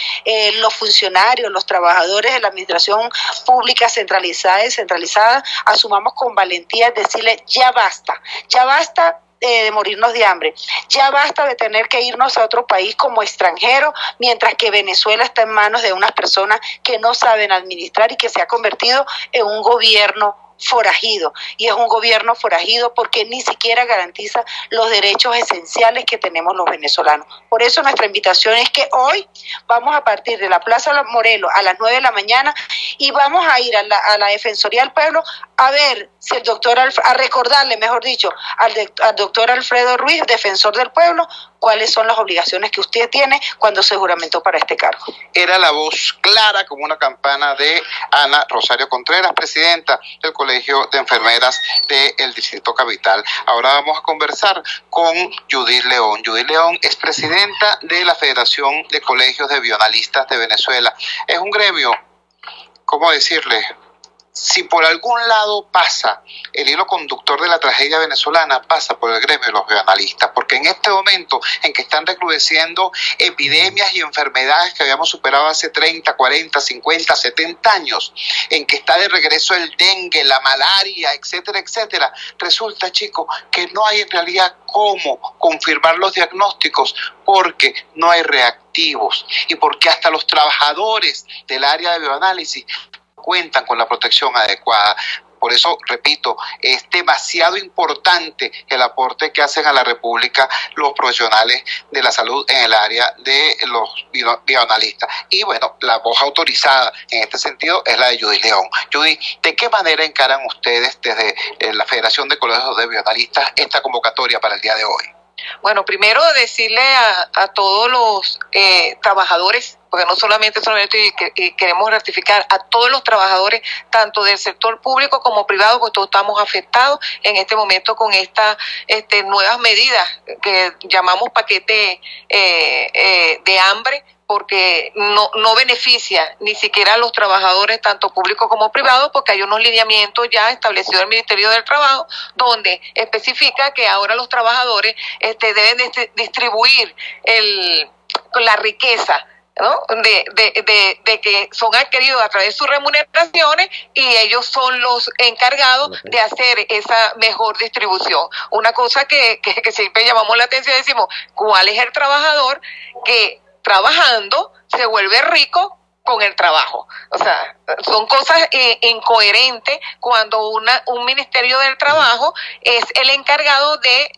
los funcionarios, los trabajadores de la administración pública centralizada y descentralizada asumamos con valentía decirle ya basta de morirnos de hambre, ya basta de tener que irnos a otro país como extranjeros, mientras que Venezuela está en manos de unas personas que no saben administrar y que se ha convertido en un gobierno forajido, y es un gobierno forajido porque ni siquiera garantiza los derechos esenciales que tenemos los venezolanos. Por eso nuestra invitación es que hoy vamos a partir de la Plaza Morelos a las 9 de la mañana y vamos a ir a la Defensoría del Pueblo a ver si el doctor, a recordarle, mejor dicho, al doctor Alfredo Ruiz, defensor del pueblo, cuáles son las obligaciones que usted tiene cuando se juramentó para este cargo. Era la voz clara como una campana de Ana Rosario Contreras, presidenta del Colegio de Enfermeras del Distrito Capital. Ahora vamos a conversar con Judith León. Judith León es presidenta de la Federación de Colegios de Bioanalistas de Venezuela. Es un gremio, ¿cómo decirle? Si por algún lado pasa el hilo conductor de la tragedia venezolana, pasa por el gremio de los bioanalistas, porque en este momento en que están recrudeciendo epidemias y enfermedades que habíamos superado hace 30, 40, 50, 70 años, en que está de regreso el dengue, la malaria, etcétera, etcétera, resulta, chicos, que no hay en realidad cómo confirmar los diagnósticos porque no hay reactivos y porque hasta los trabajadores del área de bioanálisis cuentan con la protección adecuada. Por eso, repito, es demasiado importante el aporte que hacen a la República los profesionales de la salud en el área de los bioanalistas. Y bueno, la voz autorizada en este sentido es la de Judith León. Judith, ¿de qué manera encaran ustedes desde la Federación de Colegios de Bioanalistas esta convocatoria para el día de hoy? Bueno, primero decirle a todos los trabajadores, porque no solamente y queremos ratificar a todos los trabajadores, tanto del sector público como privado, pues todos estamos afectados en este momento con estas nuevas medidas que llamamos paquete de hambre, porque no beneficia ni siquiera a los trabajadores, tanto públicos como privados, porque hay unos lineamientos ya establecidos del Ministerio del Trabajo, donde especifica que ahora los trabajadores deben distribuir la riqueza, ¿no? de que son adquiridos a través de sus remuneraciones, y ellos son los encargados de hacer esa mejor distribución. Una cosa que siempre llamamos la atención, decimos, ¿cuál es el trabajador que trabajando se vuelve rico con el trabajo? O sea, son cosas incoherentes cuando un Ministerio del Trabajo es el encargado de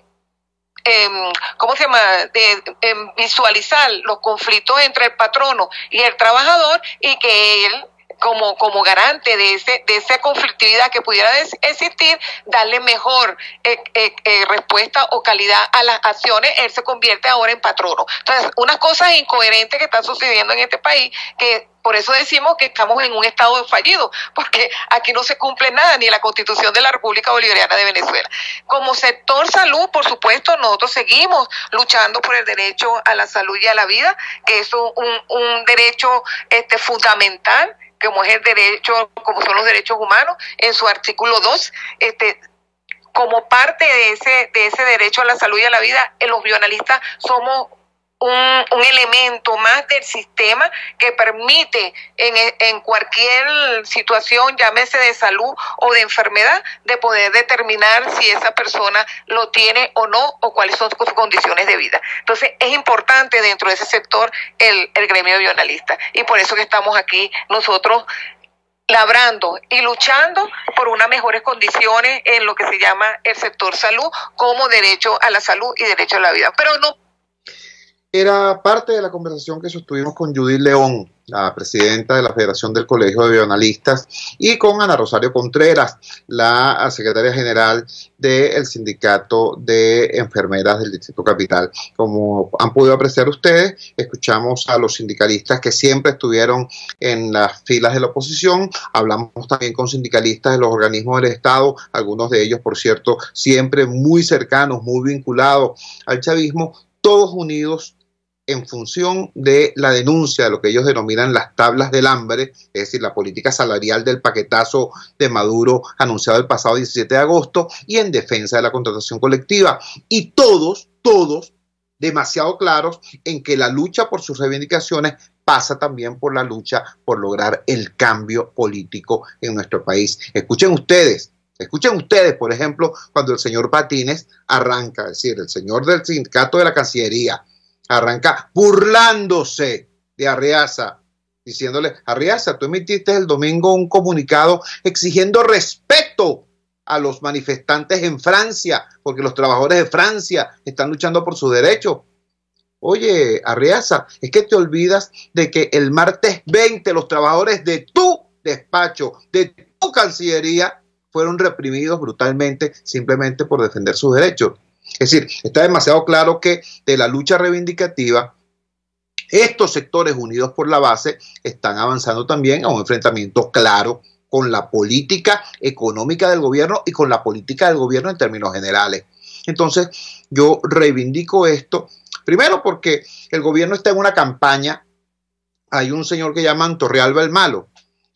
visualizar los conflictos entre el patrono y el trabajador, y que él, como garante de esa conflictividad que pudiera existir, darle mejor respuesta o calidad a las acciones, él se convierte ahora en patrono. Entonces, unas cosas incoherentes que están sucediendo en este país, que por eso decimos que estamos en un estado fallido, porque aquí no se cumple nada, ni la Constitución de la República Bolivariana de Venezuela. Como sector salud, por supuesto, nosotros seguimos luchando por el derecho a la salud y a la vida, que es un derecho fundamental, como es el derecho, como son los derechos humanos, en su artículo 2, como parte de ese derecho a la salud y a la vida, los bioanalistas somos un elemento más del sistema que permite en cualquier situación, llámese de salud o de enfermedad, de poder determinar si esa persona lo tiene o no, o cuáles son sus condiciones de vida. Entonces, es importante dentro de ese sector el gremio de bioanalistas, y por eso que estamos aquí nosotros labrando y luchando por unas mejores condiciones en lo que se llama el sector salud, como derecho a la salud y derecho a la vida. Pero no. era parte de la conversación que sostuvimos con Judith León, la presidenta de la Federación del Colegio de Bioanalistas, y con Ana Rosario Contreras, la secretaria general del Sindicato de Enfermeras del Distrito Capital. Como han podido apreciar ustedes, escuchamos a los sindicalistas que siempre estuvieron en las filas de la oposición, hablamos también con sindicalistas de los organismos del Estado, algunos de ellos, por cierto, siempre muy cercanos, muy vinculados al chavismo, todos unidos en función de la denuncia de lo que ellos denominan las tablas del hambre, es decir, la política salarial del paquetazo de Maduro anunciado el pasado 17 de agosto, y en defensa de la contratación colectiva. Y todos demasiado claros en que la lucha por sus reivindicaciones pasa también por la lucha por lograr el cambio político en nuestro país. Escuchen ustedes, por ejemplo, cuando el señor Patines arranca, es decir, el señor del sindicato de la Cancillería, arranca burlándose de Arriaza, diciéndole: Arriaza, tú emitiste el domingo un comunicado exigiendo respeto a los manifestantes en Francia, porque los trabajadores de Francia están luchando por sus derechos. Oye, Arriaza, es que te olvidas de que el martes 20 los trabajadores de tu despacho, de tu Cancillería, fueron reprimidos brutalmente simplemente por defender sus derechos. Es decir, está demasiado claro que de la lucha reivindicativa, estos sectores unidos por la base están avanzando también a un enfrentamiento claro con la política económica del gobierno y con la política del gobierno en términos generales. Entonces, yo reivindico esto, primero porque el gobierno está en una campaña. Hay un señor que llaman Torrealba el Malo,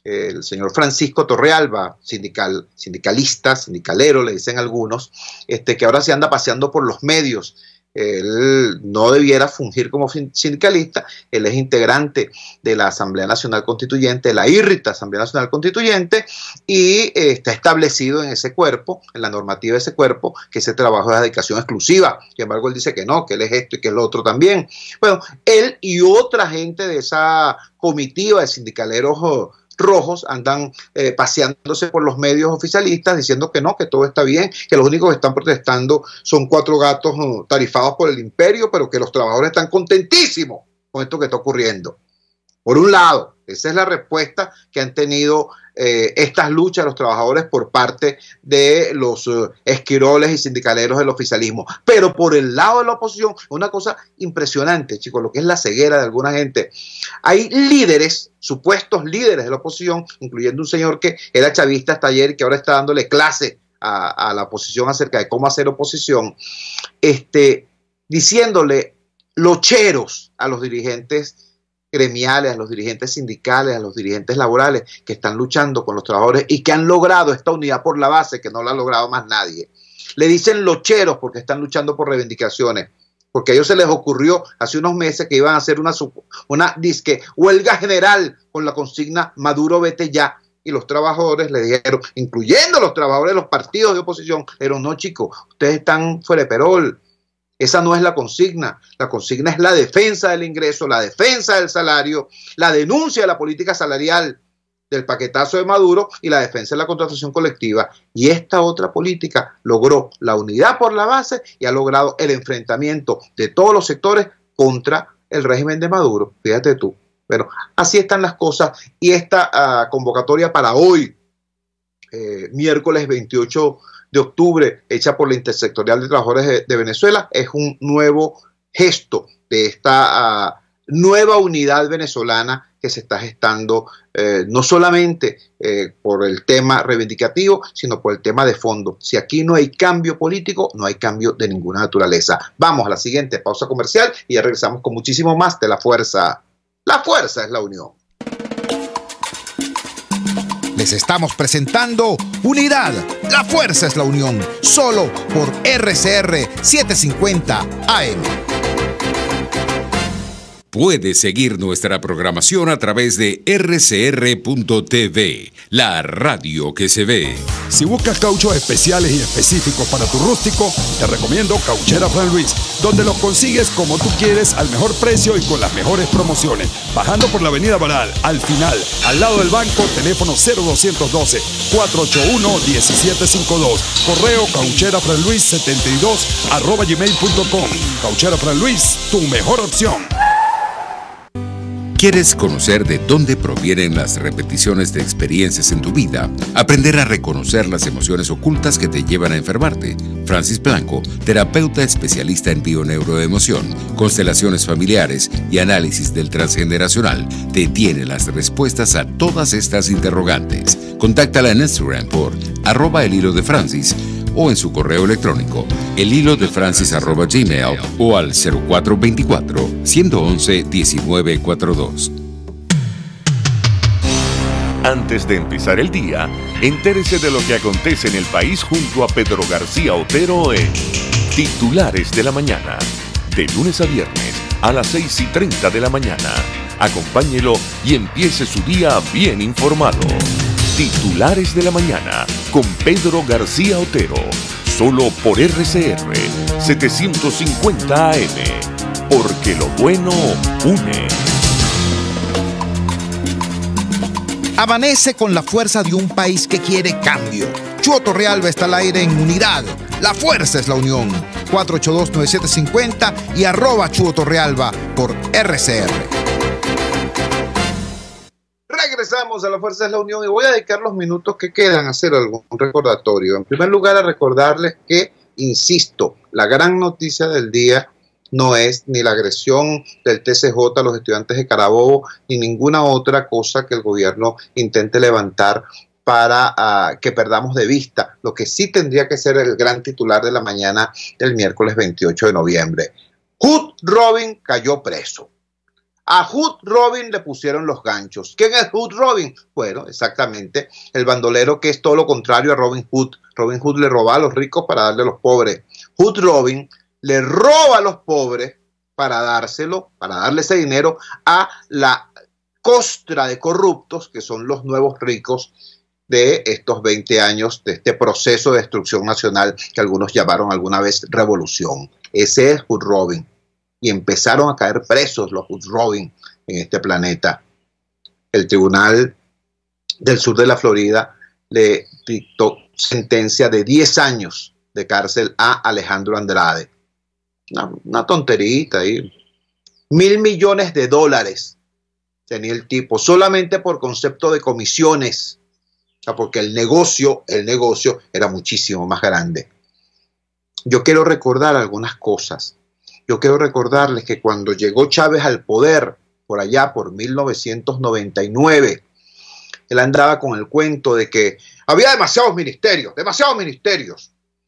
el señor Francisco Torrealba, sindicalista, sindicalero, le dicen algunos, que ahora se anda paseando por los medios. Él no debiera fungir como sindicalista, él es integrante de la Asamblea Nacional Constituyente, la IRRITA, Asamblea Nacional Constituyente, y está establecido en ese cuerpo, en la normativa de ese cuerpo, que ese trabajo es de dedicación exclusiva. Sin embargo, él dice que no, que él es esto y que es lo otro también. Bueno, él y otra gente de esa comitiva de sindicaleros rojos andan paseándose por los medios oficialistas diciendo que no, que todo está bien, que los únicos que están protestando son 4 gatos tarifados por el imperio, pero que los trabajadores están contentísimos con esto que está ocurriendo. Por un lado, esa es la respuesta que han tenido estas luchas de los trabajadores por parte de los esquiroles y sindicaleros del oficialismo. Pero por el lado de la oposición, una cosa impresionante, chicos, lo que es la ceguera de alguna gente. Hay líderes, supuestos líderes de la oposición, incluyendo un señor que era chavista hasta ayer y que ahora está dándole clase a la oposición acerca de cómo hacer oposición, diciéndole locheros a los dirigentes gremiales, a los dirigentes sindicales, a los dirigentes laborales que están luchando con los trabajadores y que han logrado esta unidad por la base que no la ha logrado más nadie. Le dicen locheros porque están luchando por reivindicaciones, porque a ellos se les ocurrió hace unos meses que iban a hacer una disque huelga general con la consigna Maduro vete ya, y los trabajadores le dijeron, incluyendo los trabajadores de los partidos de oposición, pero no, chicos, ustedes están fuera de perol. Esa no es la consigna es la defensa del ingreso, la defensa del salario, la denuncia de la política salarial del paquetazo de Maduro y la defensa de la contratación colectiva. Y esta otra política logró la unidad por la base y ha logrado el enfrentamiento de todos los sectores contra el régimen de Maduro. Fíjate tú. Bueno, así están las cosas, y esta convocatoria para hoy, miércoles 28 de octubre, hecha por la Intersectorial de Trabajadores de Venezuela, es un nuevo gesto de esta nueva unidad venezolana que se está gestando, no solamente por el tema reivindicativo, sino por el tema de fondo. Si aquí no hay cambio político, no hay cambio de ninguna naturaleza. Vamos a la siguiente pausa comercial y ya regresamos con muchísimo más de La Fuerza. La fuerza es la unión. Les estamos presentando Unidad. La fuerza es la unión. Solo por RCR 750 AM. Puedes seguir nuestra programación a través de rcr.tv, la radio que se ve. Si buscas cauchos especiales y específicos para tu rústico, te recomiendo Cauchera Fran Luis, donde los consigues como tú quieres, al mejor precio y con las mejores promociones. Bajando por la avenida Baral, al final, al lado del banco, teléfono 0212-481-1752. Correo caucherafranluis72@gmail.com. Cauchera Fran Luis, tu mejor opción. ¿Quieres conocer de dónde provienen las repeticiones de experiencias en tu vida? Aprender a reconocer las emociones ocultas que te llevan a enfermarte. Francis Blanco, terapeuta especialista en bioneuroemoción, constelaciones familiares y análisis del transgeneracional, te tiene las respuestas a todas estas interrogantes. Contáctala en Instagram por @elhilodefrancis o en su correo electrónico elhilodefrancis@gmail o al 0424-111-1942. Antes de empezar el día, entérese de lo que acontece en el país junto a Pedro García Otero en Titulares de la Mañana, de lunes a viernes a las 6:30 de la mañana. Acompáñelo y empiece su día bien informado. Titulares de la Mañana con Pedro García Otero, solo por RCR 750 AM, porque lo bueno une. Amanece con la fuerza de un país que quiere cambio. Chuo Torrealba está al aire en Unidad. La fuerza es la unión. 482-9750 y @Chuo Torrealba por RCR. Regresamos a La Fuerza de la Unión y voy a dedicar los minutos que quedan a hacer algún recordatorio. En primer lugar, a recordarles que, insisto, la gran noticia del día no es ni la agresión del TCJ a los estudiantes de Carabobo, ni ninguna otra cosa que el gobierno intente levantar para que perdamos de vista lo que sí tendría que ser el gran titular de la mañana del miércoles 28 de noviembre. Hood Robin cayó preso. A Hood Robin le pusieron los ganchos. ¿Quién es Hood Robin? Bueno, exactamente, el bandolero que es todo lo contrario a Robin Hood. Robin Hood le roba a los ricos para darle a los pobres. Hood Robin le roba a los pobres para dárselo, para darle ese dinero a la costra de corruptos que son los nuevos ricos de estos 20 años de este proceso de destrucción nacional que algunos llamaron alguna vez revolución. Ese es Hood Robin. Y empezaron a caer presos los Hood Robin en este planeta. El Tribunal del Sur de la Florida le dictó sentencia de 10 años de cárcel a Alejandro Andrade. Una tonterita ahí. $1.000 millones tenía el tipo, solamente por concepto de comisiones. O sea, porque el negocio era muchísimo más grande. Yo quiero recordar algunas cosas. Yo quiero recordarles que cuando llegó Chávez al poder, por allá por 1999, él andaba con el cuento de que había demasiados ministerios,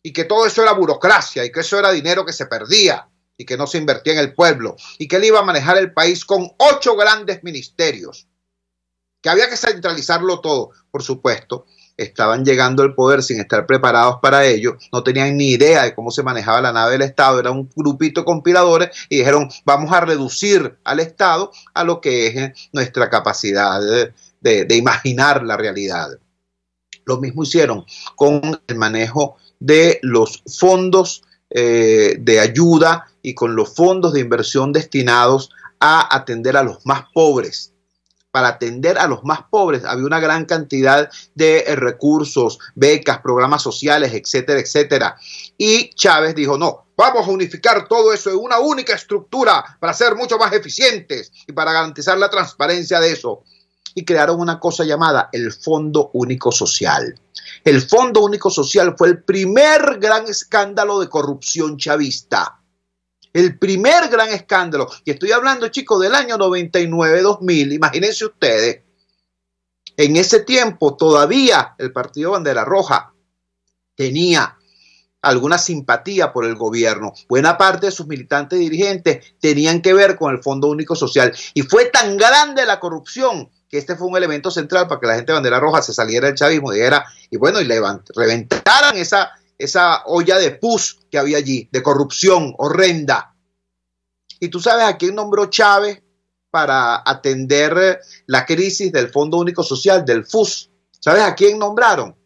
y que todo eso era burocracia, y que eso era dinero que se perdía, y que no se invertía en el pueblo, y que él iba a manejar el país con 8 grandes ministerios, que había que centralizarlo todo. Por supuesto, estaban llegando al poder sin estar preparados para ello, no tenían ni idea de cómo se manejaba la nave del Estado, era un grupito de compiladores y dijeron, vamos a reducir al Estado a lo que es nuestra capacidad de imaginar la realidad. Lo mismo hicieron con el manejo de los fondos de ayuda y con los fondos de inversión destinados a atender a los más pobres. Para atender a los más pobres había una gran cantidad de recursos, becas, programas sociales, etcétera, etcétera. Y Chávez dijo, no, vamos a unificar todo eso en una única estructura para ser mucho más eficientes y para garantizar la transparencia de eso. Y crearon una cosa llamada el Fondo Único Social. El Fondo Único Social fue el primer gran escándalo de corrupción chavista. El primer gran escándalo, y estoy hablando, chicos, del año 99-2000, imagínense ustedes, en ese tiempo todavía el Partido Bandera Roja tenía alguna simpatía por el gobierno. Buena parte de sus militantes dirigentes tenían que ver con el Fondo Único Social, y fue tan grande la corrupción que este fue un elemento central para que la gente de Bandera Roja se saliera del chavismo y reventaran esa olla de pus que había allí, de corrupción horrenda. ¿Y tú sabes a quién nombró Chávez para atender la crisis del Fondo Único Social, del FUS. ¿Sabes a quién nombraron?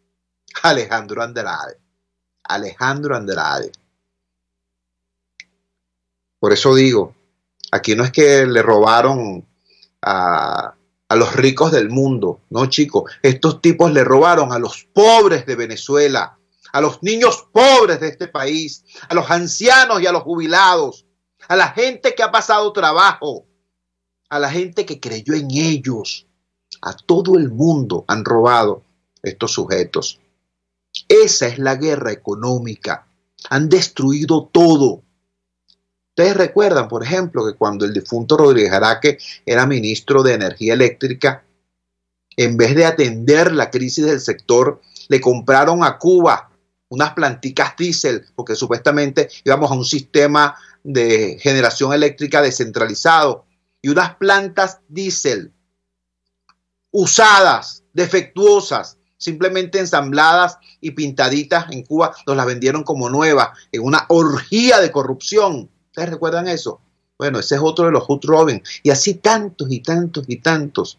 Alejandro Andrade. Alejandro Andrade. Por eso digo, aquí no es que le robaron a los ricos del mundo, no, chicos. Estos tipos le robaron a los pobres de Venezuela, a los niños pobres de este país, a los ancianos y a los jubilados, a la gente que ha pasado trabajo, a la gente que creyó en ellos. A todo el mundo han robado estos sujetos. Esa es la guerra económica. Han destruido todo. Ustedes recuerdan, por ejemplo, que cuando el difunto Rodríguez Araque era ministro de Energía Eléctrica, en vez de atender la crisis del sector, le compraron a Cuba unas planticas diésel, porque supuestamente íbamos a un sistema de generación eléctrica descentralizado, y unas plantas diésel usadas, defectuosas, simplemente ensambladas y pintaditas en Cuba, nos las vendieron como nuevas, en una orgía de corrupción. ¿Ustedes recuerdan eso? Bueno, ese es otro de los hood robin. Y así tantos y tantos y tantos.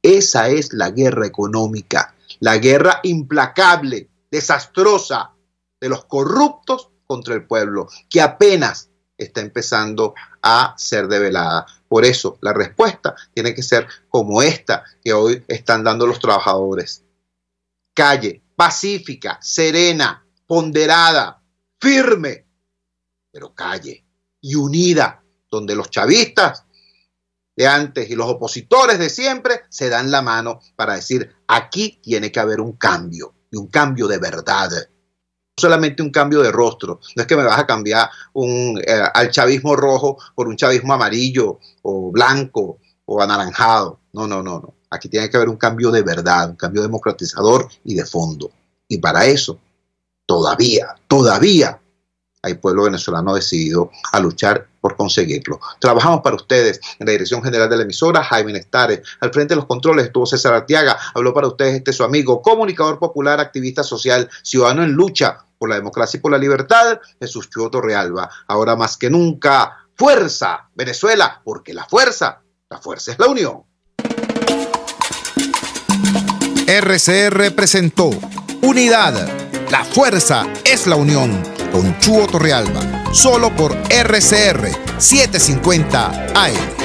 Esa es la guerra económica, la guerra implacable, desastrosa de los corruptos contra el pueblo, que apenas está empezando a ser develada. Por eso la respuesta tiene que ser como esta que hoy están dando los trabajadores. Calle, pacífica, serena, ponderada, firme, pero calle y unida, donde los chavistas de antes y los opositores de siempre se dan la mano para decir, aquí tiene que haber un cambio, y un cambio de verdad. No solamente un cambio de rostro. No es que me vas a cambiar al chavismo rojo por un chavismo amarillo o blanco o anaranjado. No, no, no, no. Aquí tiene que haber un cambio de verdad, un cambio democratizador y de fondo. Y para eso, todavía hay pueblo venezolano decidido a luchar por conseguirlo. Trabajamos para ustedes en la dirección general de la emisora, Jaime Nestares. Al frente de los controles estuvo César Arteaga. Habló para ustedes su amigo, comunicador popular, activista social, ciudadano en lucha por la democracia y por la libertad, Jesús Chuo Torrealba. Ahora más que nunca, fuerza, Venezuela, porque la fuerza es la unión. RCR presentó Unidad, la fuerza es la unión, con Chuo Torrealba, solo por RCR 750 AM.